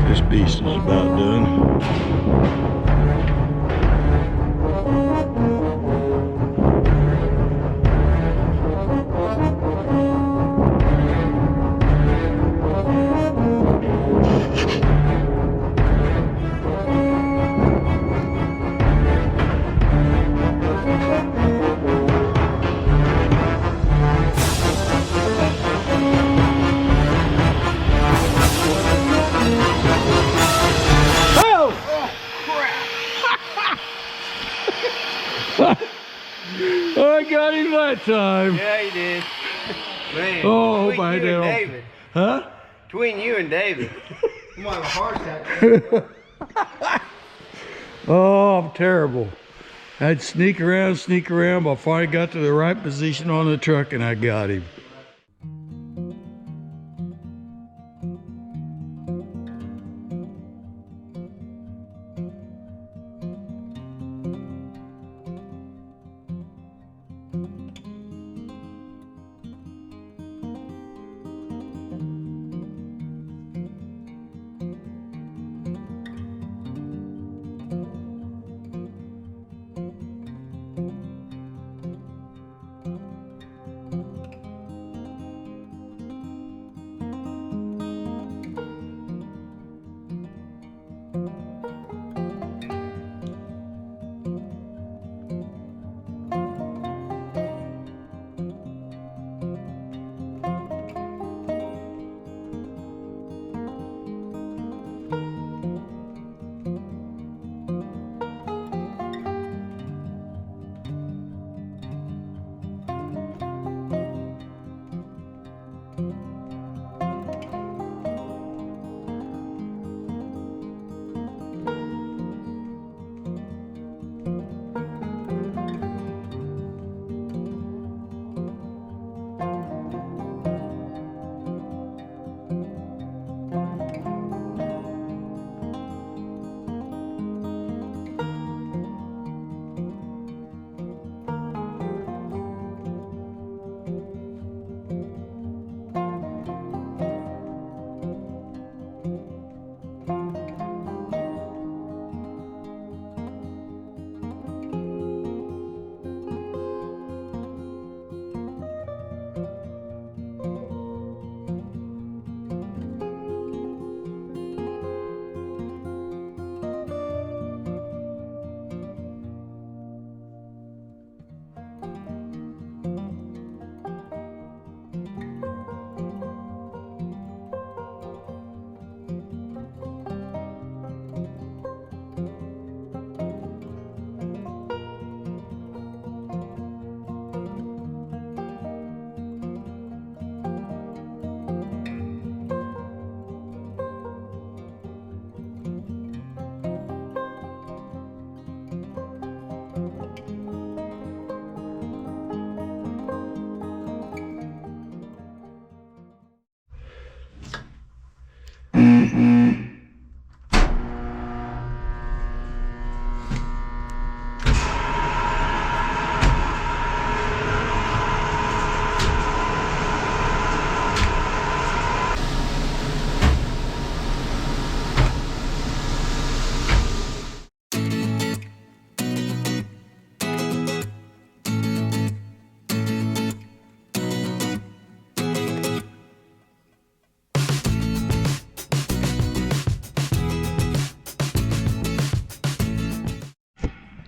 This beast is about done. I got him that time. Yeah, you did. Man, Oh, between my you dear. and David. Huh? Between you and David. You might have a heart attack. Oh, I'm terrible. I'd sneak around, but I finally got to the right position on the truck and I got him.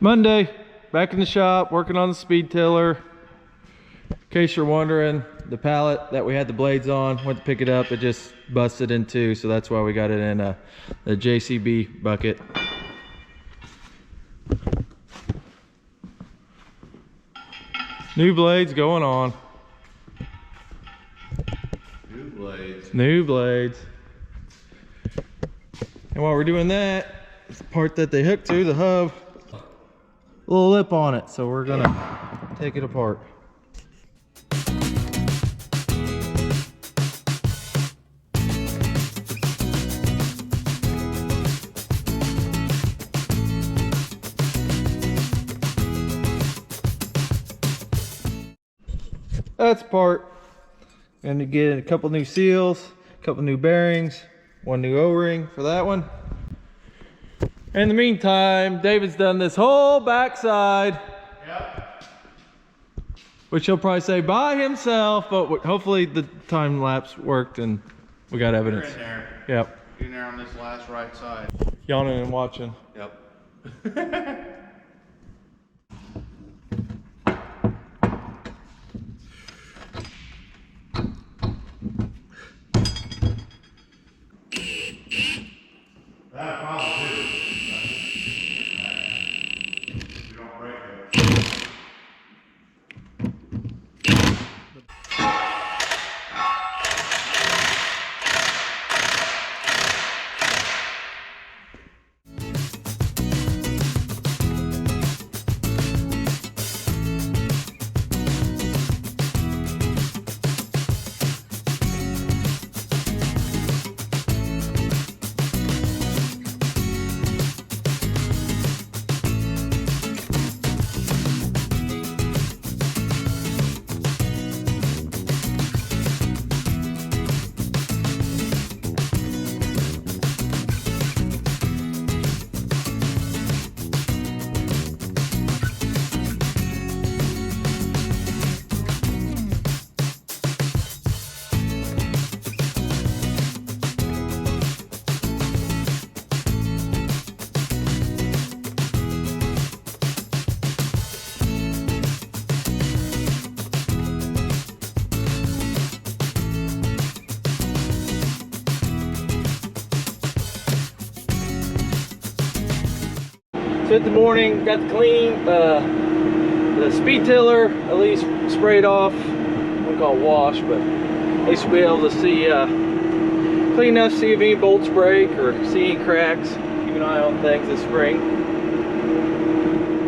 Monday, back in the shop, working on the speed tiller. In case you're wondering, the pallet that we had the blades on, went to pick it up, it just busted in two, so that's why we got it in a JCB bucket. New blades going on. New blades. New blades. And while we're doing that, the part that they hook to, the hub, little lip on it, so we're gonna take it apart. That's apart. Gonna get a couple new seals, a couple new bearings, one new O-ring for that one. In the meantime, David's done this whole backside. Yep. Which he'll probably say by himself, but hopefully the time lapse worked and we got evidence. You're in there. Yep. You're in there on this last right side. Yawning and watching. Yep. That probably is. You don't break it. Spent the morning, got the clean, the speed tiller at least sprayed off. I wouldn't call it wash, but at least we'll be able to see, clean enough, see if any bolts break or see any cracks. Keep an eye on things this spring.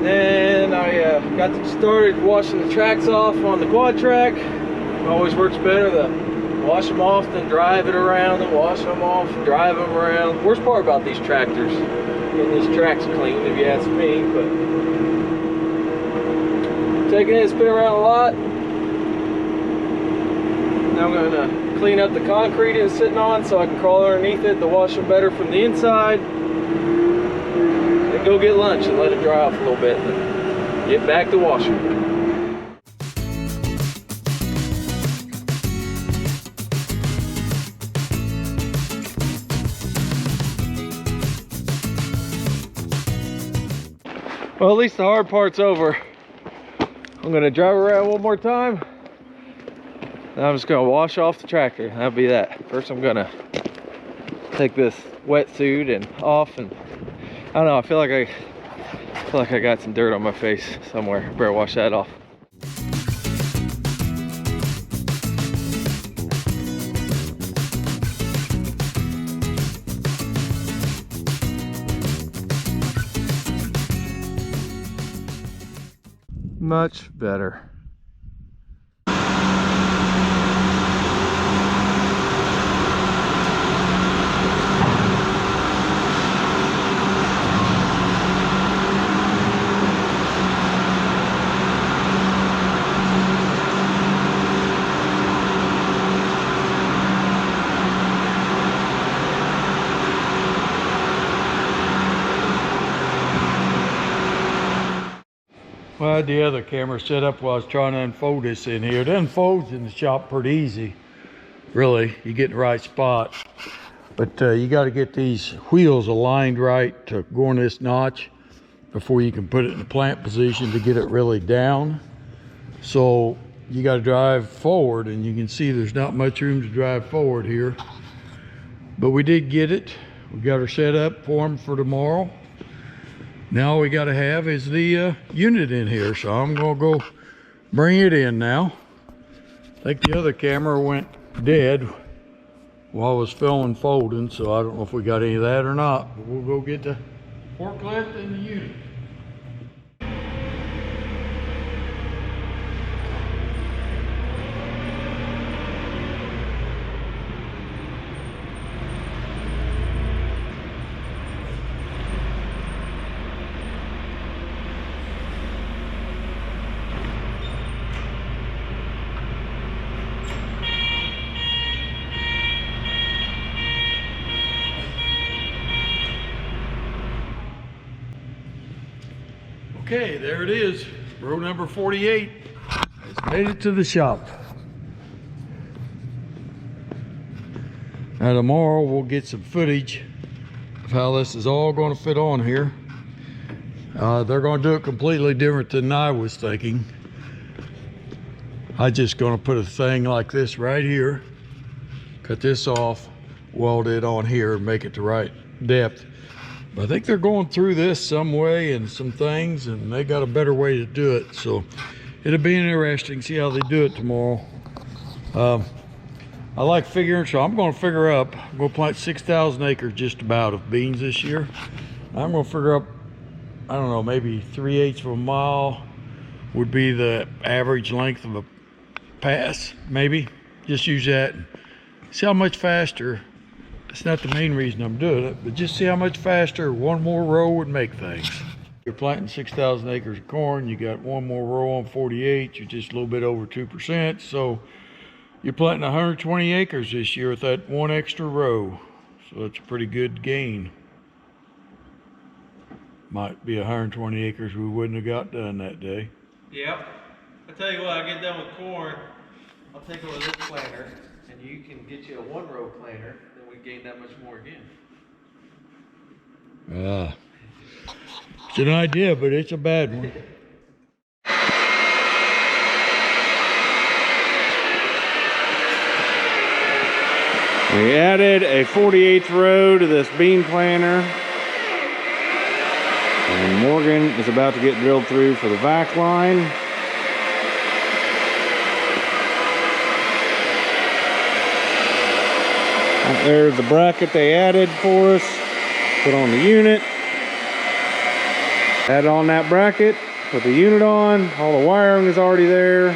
Then I got started washing the tracks off on the quad track. It always works better to wash them off than drive it around, and wash them off and drive them around. Worst part about these tractors, getting these tracks clean, if you ask me. But taking it, spin around a lot. Now I'm going to clean up the concrete it's sitting on so I can crawl underneath it to wash them better from the inside. Then go get lunch and let it dry off a little bit, and get back to washing. Well, at least the hard part's over. I'm gonna drive around one more time. And I'm just gonna wash off the tractor. That'll be that. First, I'm gonna take this wetsuit and off, and I don't know. I feel like I got some dirt on my face somewhere. Better wash that off. Much better. Well, I had the other camera set up while I was trying to unfold this in here. It unfolds in the shop pretty easy, really. You get in the right spot. But you got to get these wheels aligned right to go in this notch before you can put it in the plant position to get it really down. So you got to drive forward, and you can see there's not much room to drive forward here. But we did get it. We got her set up for them for tomorrow. Now all we got to have is the unit in here, so I'm gonna go bring it in now. I think the other camera went dead while I was filming folding, so I don't know if we got any of that or not, but we'll go get the forklift and the unit. Okay, there it is. Row number 48. It's made it to the shop. Now tomorrow we'll get some footage of how this is all going to fit on here. They're going to do it completely different than I was thinking. I'm just going to put a thing like this right here, cut this off, weld it on here and make it the right depth. But I think they're going through this some way and some things, and they got a better way to do it. So it'll be interesting to see how they do it tomorrow. I like figuring, so I'm going to figure up. I'm going to plant 6,000 acres just about of beans this year. I'm going to figure up, I don't know, maybe 3/8 of a mile would be the average length of a pass, maybe. Just use that. See how much faster. It's not the main reason I'm doing it, but just see how much faster one more row would make things. You're planting 6,000 acres of corn. You got one more row on 48. You're just a little bit over 2%. So you're planting 120 acres this year with that one extra row. So it's a pretty good gain. Might be 120 acres we wouldn't have got done that day. Yep. I tell you what, I get done with corn, I'll take over this planter, and you can get you a 1-row planter, then we gain that much more again. It's an idea, but it's a bad one. We added a 48th row to this bean planter. And Morgan is about to get drilled through for the vac line. There's the bracket they added for us. Put on the unit. Add on that bracket. Put the unit on. All the wiring is already there.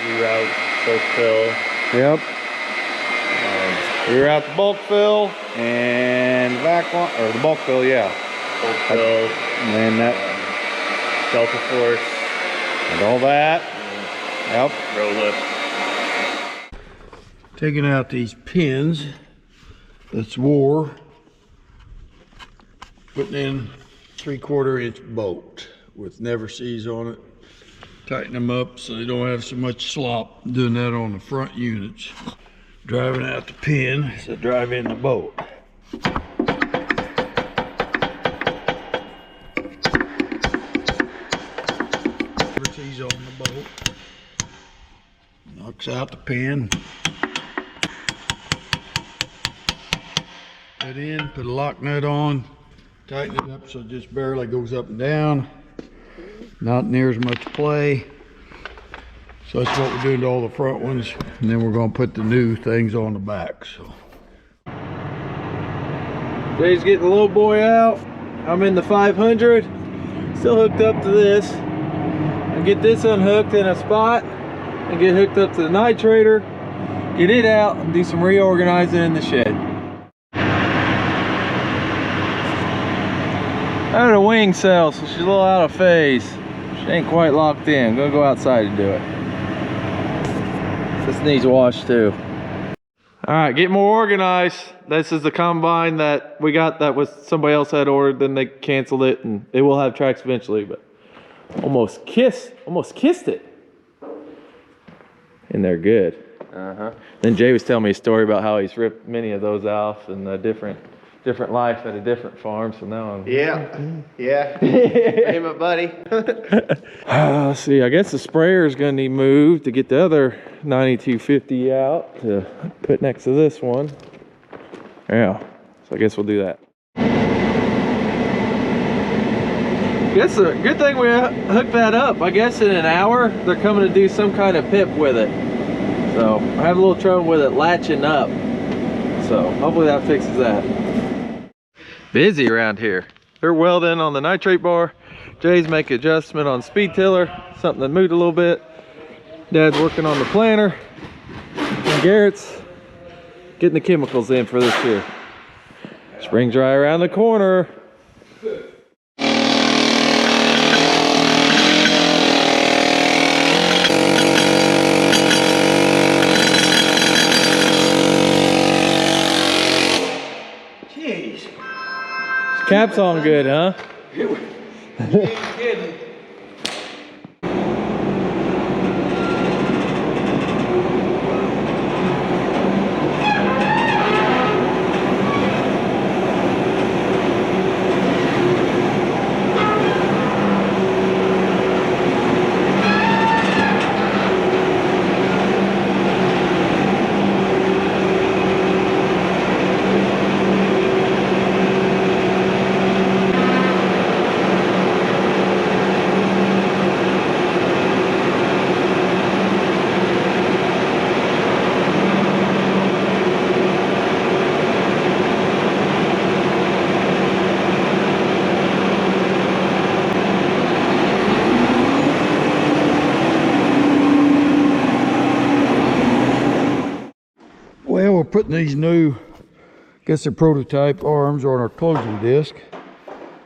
Reroute, bulk fill. Yep. Reroute the bulk fill and vac line, or the bulk fill, yeah. Bulk fill. And then that Delta force. and all that. Yep. Row lift. Taking out these pins that's wore, putting in 3/4 inch bolt with never sees on it. Tighten them up so they don't have so much slop. Doing that on the front units. Driving out the pin, so drive in the bolt. Never sees on the bolt. Knocks out the pin. Put in, put a lock nut on, tighten it up so it just barely goes up and down. Not near as much play. So that's what we're doing to all the front ones. And then we're gonna put the new things on the back, so. Jay's getting the little boy out. I'm in the 500. Still hooked up to this. I get this unhooked in a spot and get hooked up to the nitrator. Get it out and do some reorganizing in the shed. I had a wing cell, so she's a little out of phase. She ain't quite locked in. I'm gonna go outside and do it. This needs wash too. All right, get more organized. This is the combine that we got that was somebody else had ordered, then they canceled it, and it will have tracks eventually, but almost kissed it. And they're good. Then Jay was telling me a story about how he's ripped many of those off and a different life at a different farm, so now I'm... Yeah. Hey, my buddy. Let's see, I guess the sprayer is gonna need moved to get the other 9250 out to put next to this one. Yeah, so I guess we'll do that. Guess a good thing we hooked that up. I guess in an hour, they're coming to do some kind of pip with it. So I have a little trouble with it latching up. So hopefully that fixes that. Busy around here. They're welding on the nitrate bar. Jay's making adjustment on speed tiller, something that moved a little bit. Dad's working on the planter. And Garrett's getting the chemicals in for this year. Spring dry around the corner. Jeez. Cap's on good, huh? You ain't kidding. putting these new, guess they're prototype arms on our closing disc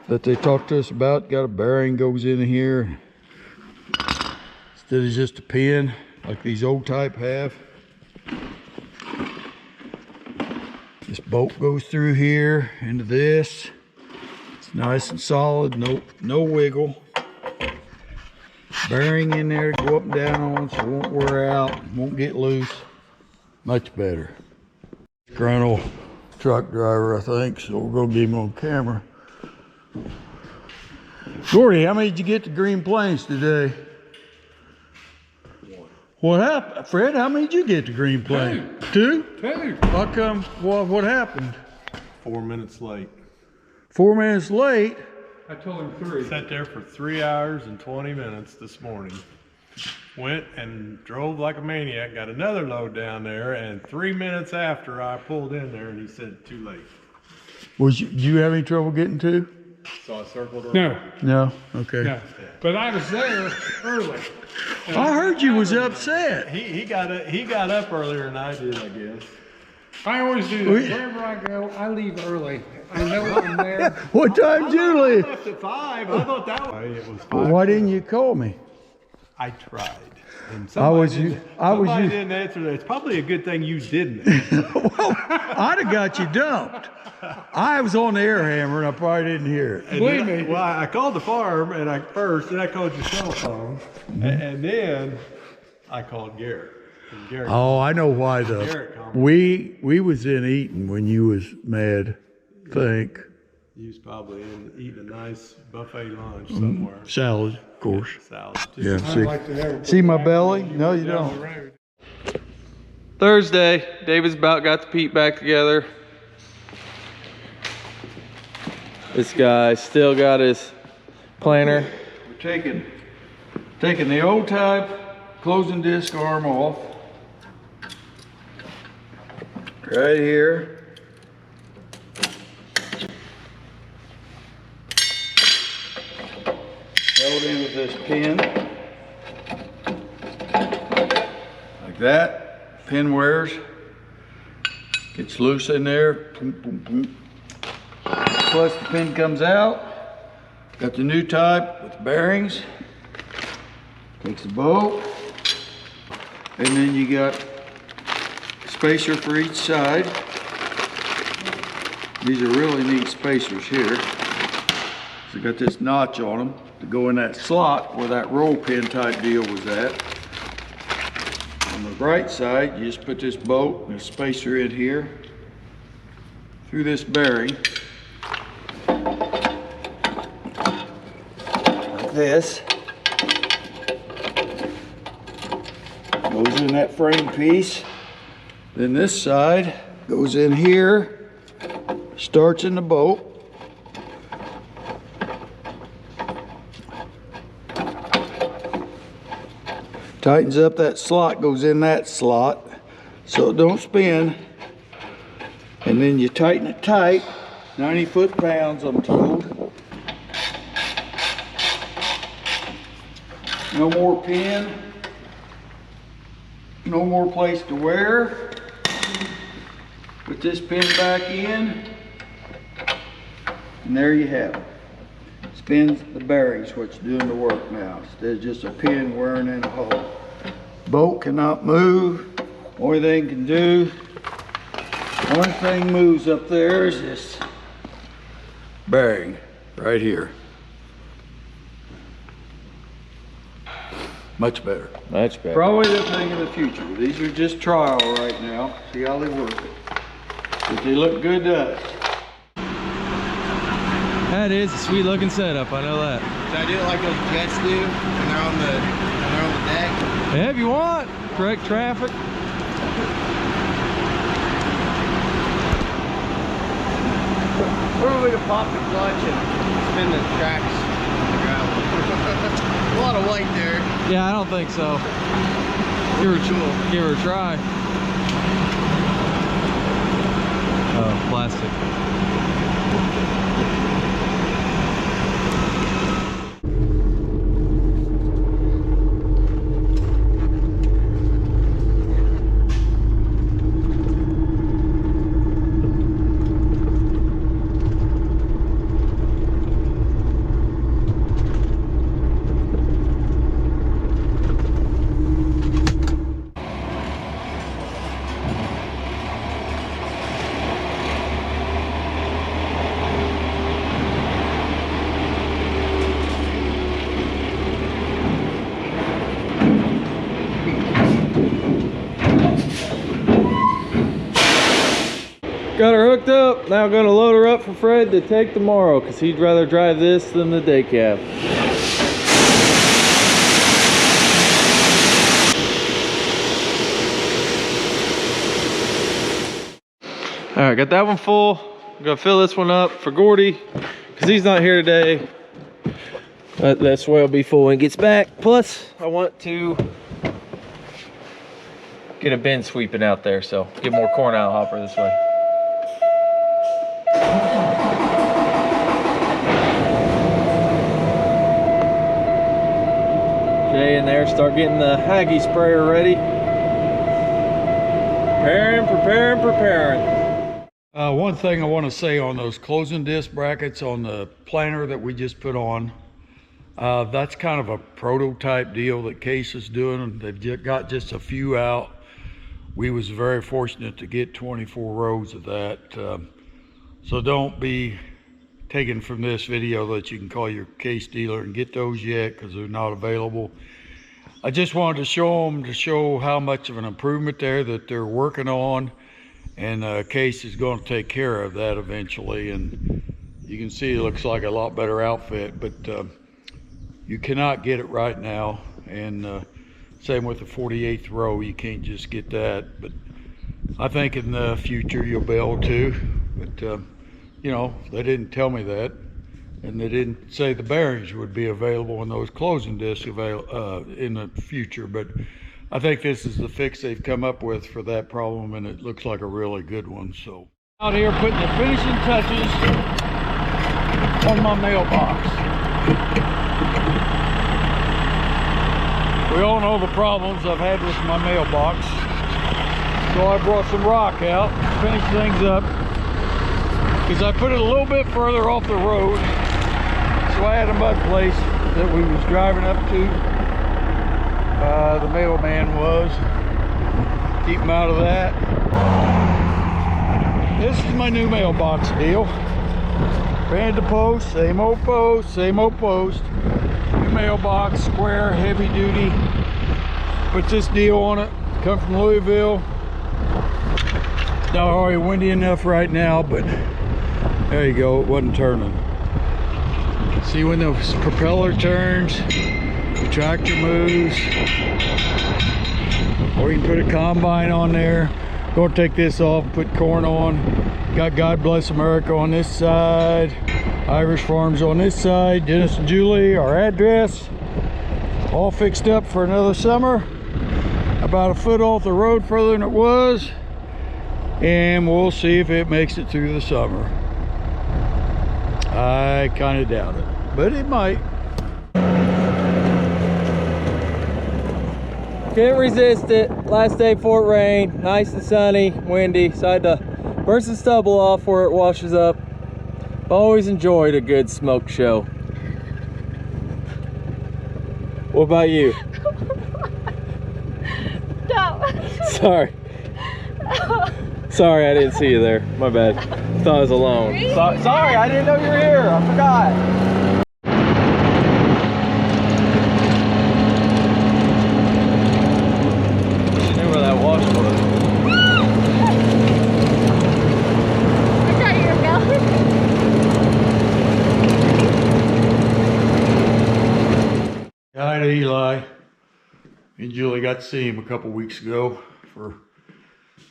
that they talked to us about. Got a bearing goes in here instead of just a pin like these old type have. This bolt goes through here into this. It's nice and solid, no wiggle. Bearing in there to go up and down on, so it won't wear out, won't get loose. Much better. Grunnell truck driver, I think, so we'll go get him on camera. Gordy, how many did you get to Green Plains today? One. What happened? Fred, how many did you get to Green Plains? Two? Two. How come? What happened? 4 minutes late. 4 minutes late? I told him 3. Sat there for 3 hours and 20 minutes this morning. Went and drove like a maniac, got another load down there, and 3 minutes after I pulled in there and he said, too late. Did you have any trouble getting to? So I circled around. No, No? Okay. no. But I was there early. I heard you was upset. He got up earlier than I did, I guess. I always do that. Wherever I go, I leave early. I know I'm there. What time did you leave? I left at 5. I thought that was... It was 5. Why didn't you call me? I tried. And Somebody didn't answer that. It's probably a good thing you didn't answer. Well, I'd have got you dumped. I was on the air hammer and I probably didn't hear it. Believe me. Well, I called the farm and I called your cell phone, and then I called Garrett. And Garrett Oh, I know why though. Garrett called. We was in Eaton when you was mad, think. He was probably eating a nice buffet lunch somewhere. Salad, of course. Salad. Yeah, I like to never see put my back belly? when you No, go you down don't. the road. Thursday, David's about got the peat back together. This guy still got his planter. We're taking the old type closing disc arm off. Right here. Held in with this pin. Like that. Pin wears. Gets loose in there. Boom, boom, boom. Plus the pin comes out. Got the new type with the bearings. Takes the bolt. And then you got spacer for each side. These are really neat spacers here. So got this notch on them to go in that slot where that roll pin type deal was at. On the right side, you just put this bolt and a spacer in here through this bearing. Like this. Goes in that frame piece. Then this side goes in here, starts in the bolt. Tightens up that slot, goes in that slot so it don't spin. And then you tighten it tight, 90 foot-pounds I'm told. No more pin, no more place to wear. Put this pin back in, and there you have it. Spins the bearings, what's doing the work now, instead of just a pin wearing in a hole. Bolt cannot move. Only thing it can do, one thing moves up there is this bearing right here. Much better. Much better. Probably the thing of the future. These are just trial right now. See how they work it. But they look good to us. That is a sweet looking setup, I know that. Should I do it like those jets do when they're on the deck? Yeah, if you want, correct traffic. Or we could pop the clutch and spin the tracks on the ground. A lot of weight there. Yeah, I don't think so. Give her a try. Oh, plastic. Got her hooked up. Now gonna load her up for Fred to take tomorrow because he'd rather drive this than the day cab. All right, got that one full. I'm gonna fill this one up for Gordy because he's not here today. That swale will be full when he gets back. Plus, I want to get a bin sweeping out there, so get more corn out of the hopper this way. Jay in there, start getting the Haggy sprayer ready. Preparing. One thing I want to say on those closing disc brackets on the planter that we just put on, that's kind of a prototype deal that Case is doing. They've got just a few out. We was very fortunate to get 24 rows of that. So don't be taken from this video that you can call your Case dealer and get those yet, because they're not available. I just wanted to show them to show how much of an improvement there that they're working on, and Case is going to take care of that eventually. And you can see it looks like a lot better outfit, but you cannot get it right now. And same with the 48th row, you can't just get that, but I think in the future you'll be able to. But you know, they didn't tell me that, and they didn't say the bearings would be available in those closing discs in the future. But I think this is the fix they've come up with for that problem, and it looks like a really good one. So out here putting the finishing touches on my mailbox. We all know the problems I've had with my mailbox, so I brought some rock out to finish things up, because I put it a little bit further off the road, so I had a mud place that we was driving up to. The mailman was. Keep him out of that. This is my new mailbox deal. Band to post, same old post, same old post. New mailbox, square, heavy duty. Put this deal on it. Come from Louisville. It's not already windy enough right now, but there you go, it wasn't turning. See when the propeller turns, the tractor moves. Or you can put a combine on there. Go take this off and put corn on. Got God Bless America on this side. Ivers Farms on this side. Dennis and Julie, our address. All fixed up for another summer. About a foot off the road further than it was. And we'll see if it makes it through the summer. I kind of doubt it, but it might. Can't resist it. Last day before it rained, nice and sunny, windy. So I had to burn some stubble off where it washes up. Always enjoyed a good smoke show. What about you? No. Sorry. Sorry, I didn't see you there. My bad. Thought I was alone. Sorry, I didn't know you were here. I forgot. Hi to Eli. Me and Julie got to see him a couple weeks ago for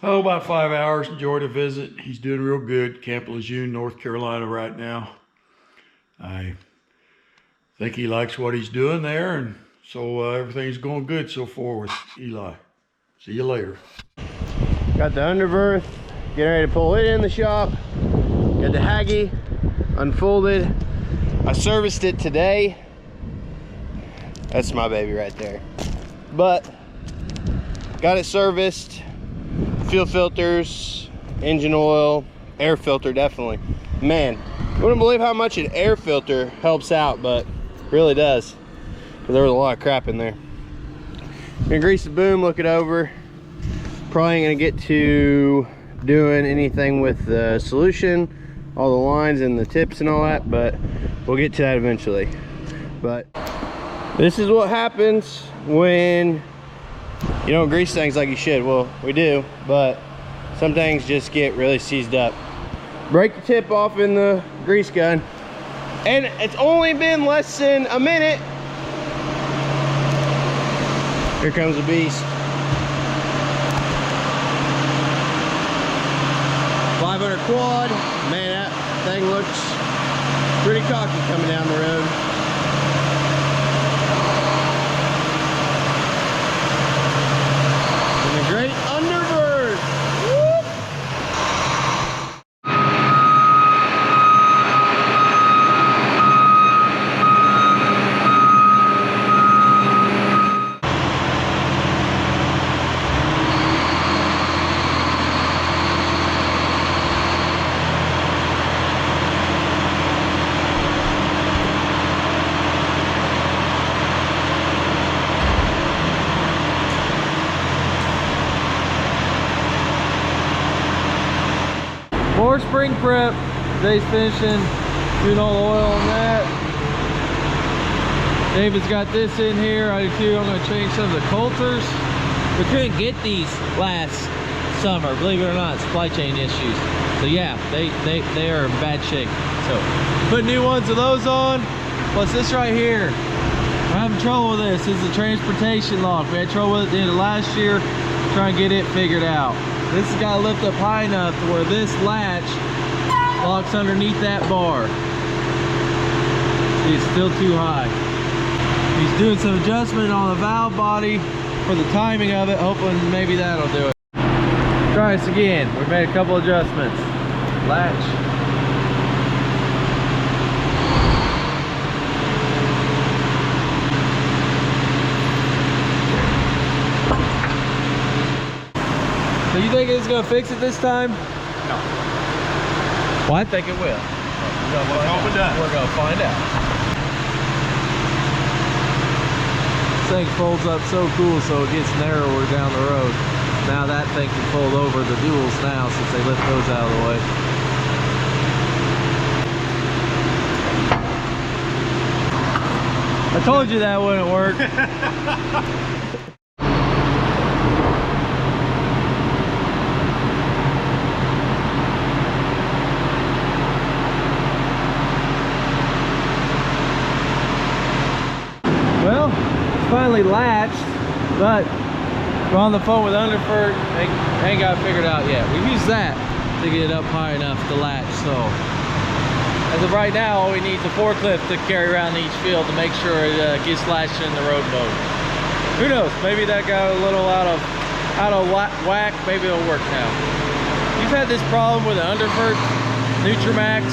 about 5 hours. Enjoyed a visit. He's doing real good. Camp Lejeune, North Carolina right now. I think he likes what he's doing there, and so everything's going good so far with Eli. See you later. Got the underberth, getting ready to pull it in the shop. Got the Haggy unfolded. I serviced it today. That's my baby right there. But got it serviced, fuel filters, engine oil, air filter definitely. Man, I wouldn't believe how much an air filter helps out, but really does. There was a lot of crap in there. Gonna grease the boom, look it over. Probably ain't gonna get to doing anything with the solution, all the lines and the tips and all that, but we'll get to that eventually. But this is what happens when you don't grease things like you should. Well, we do, but Some things just get really seized up. Break the tip off in the grease gun. And it's only been less than a minute. Here comes the beast. 500 quad. Man, that thing looks pretty cocky coming down the road. And the great Underbird. Whoop. More spring prep. Today's finishing, doing all the oil on that. David's got this in here. I do too. I'm going to change some of the coulters. We couldn't get these last summer, believe it or not, supply chain issues. So yeah, they are in bad shape. So put new ones of those on. Plus this right here, I'm having trouble with this. This is a transportation lock. We had trouble with it at the end of last year. Trying to get it figured out. This has got to lift up high enough to where this latch locks underneath that bar. See, it's still too high. He's doing some adjustment on the valve body for the timing of it, hoping maybe that'll do it. Try this again. We made a couple adjustments. Latch. So you think it's gonna fix it this time? No. Well, I think it will. We're gonna find out. This thing folds up so cool so it gets narrower down the road. Now that thing can fold over the duals now since they lift those out of the way. I told you that wouldn't work. Well, it's finally latched, but we're on the phone with Underford. They ain't got it figured out yet. We've used that to get it up high enough to latch, so as of right now, all we need is a forklift to carry around each field to make sure it gets latched in the road mode. Who knows? Maybe that got a little out of whack. Maybe it'll work now. You've had this problem with the Underford Nutramax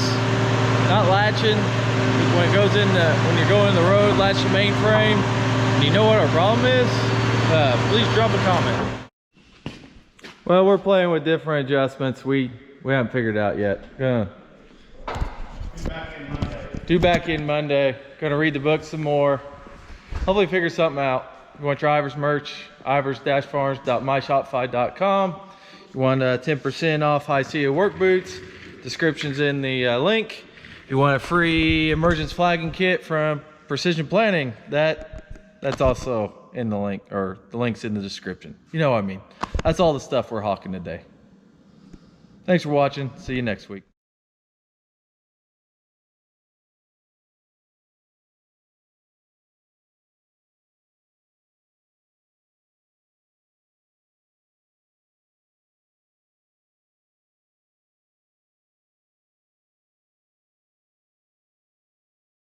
not latching. When it goes in when you're going in the road, latch the mainframe. And you know what our problem is? Please drop a comment. Well, we're playing with different adjustments. We haven't figured it out yet. Due back in Monday. Gonna read the book some more. Hopefully figure something out. You want your Ivers merch? Ivers-farms.myshopify.com. You want 10% off Hisea work boots? Description's in the link. You want a free emergence flagging kit from Precision Planning? That's also in the link, or the link's in the description. You know what I mean. That's all the stuff we're hawking today. Thanks for watching. See you next week.